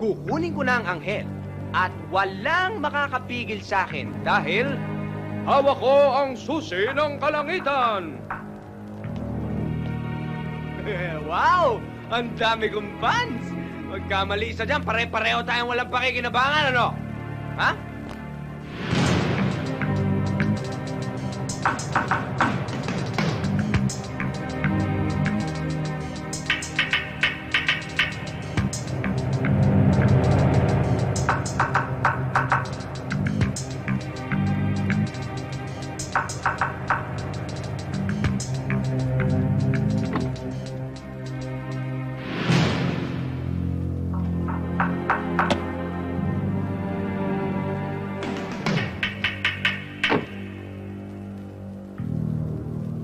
kukunin ko na ang anghel at walang makakapigil sa akin dahil hawak ko ang susi ng kalangitan. Wow! Ang dami kong fans! Magkamali isa dyan, pare-pareho tayong walang pakikinabangan, ano? Ha?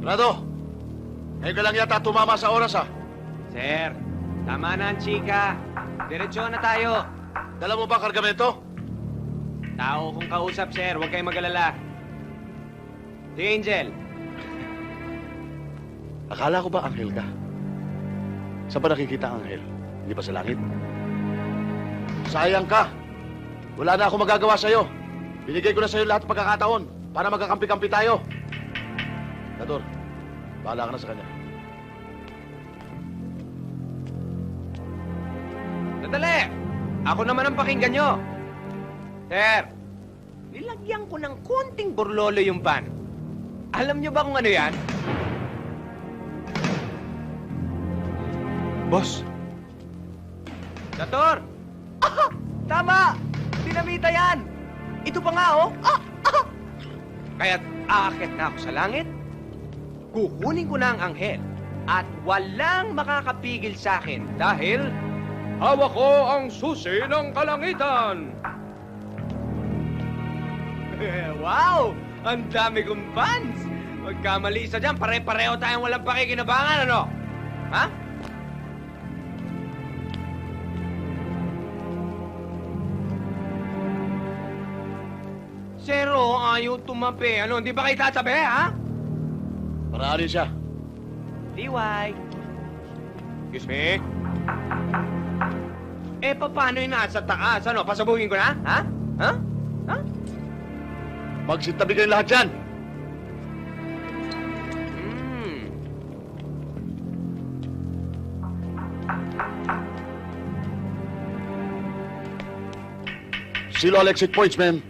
Rado, ngayon ka lang yata tumama sa oras, ha? Sir, tama na ang chika. Diretso na tayo. Dala mo ba kargamento? Tao kong kausap, sir. Huwag kayong mag-alala. Si Angel. Akala ko ba anghel ka? Saan ba nakikita ang anghel? Hindi ba sa langit? Sayang ka. Wala na ako magagawa sa'yo. Binigay ko na sa'yo lahat ng pagkakataon para magkakampi-kampi tayo. Nador, bahala ka na sa kanya. Sandali! Ako naman ang pakinggan nyo. Sir, nilagyan ko ng konting burlolo yung van. Alam nyo ba kung ano yan? Boss! Dator! Ah! Tama! Dinamita yan! Ito pa nga, oh! Kaya't aakyat na ako sa langit, kukunin ko na ang anghel, at walang makakapigil sa akin dahil hawak ko ang susi ng kalangitan! Wow! Ang dami kong fans! Magkamali isa dyan, pare-pareho tayong walang pakikinabangan, ano? Ha? Zero, ayaw tumabi. Ano, hindi ba kayo tatabi, ha? Maraanin siya. DY. Excuse me? Eh, paano yung nasa taas? Ano, pasabuhin ko na? Ha? Ha? Ha? Magsintabi kayo lahat dyan. Seal all exit points, men.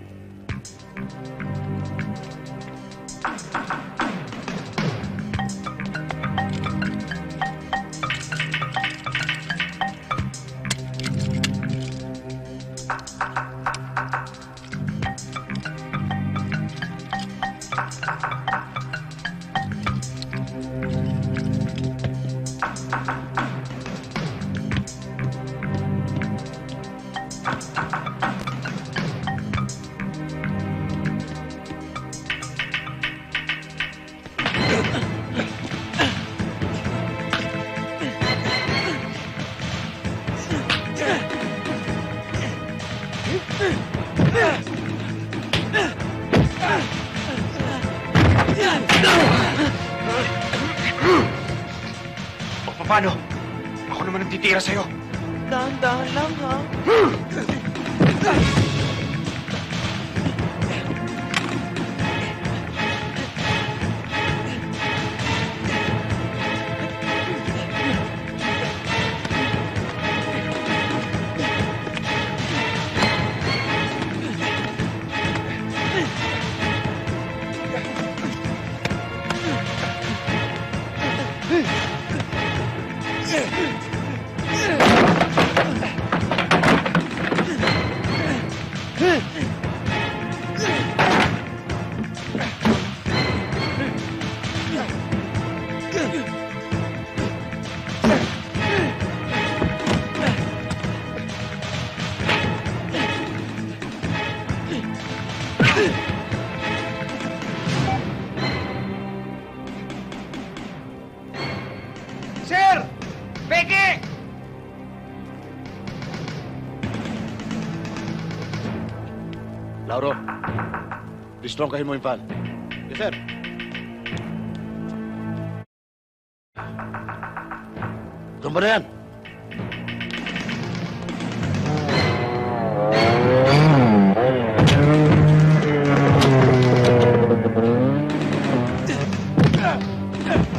O, paano? Ako naman ang titira sa'yo. Dahan-dahan lang, ha? Sir! Becky! Lauro, distrongkahin mo yung van. Yes, sir. Tumba na yan. Ah!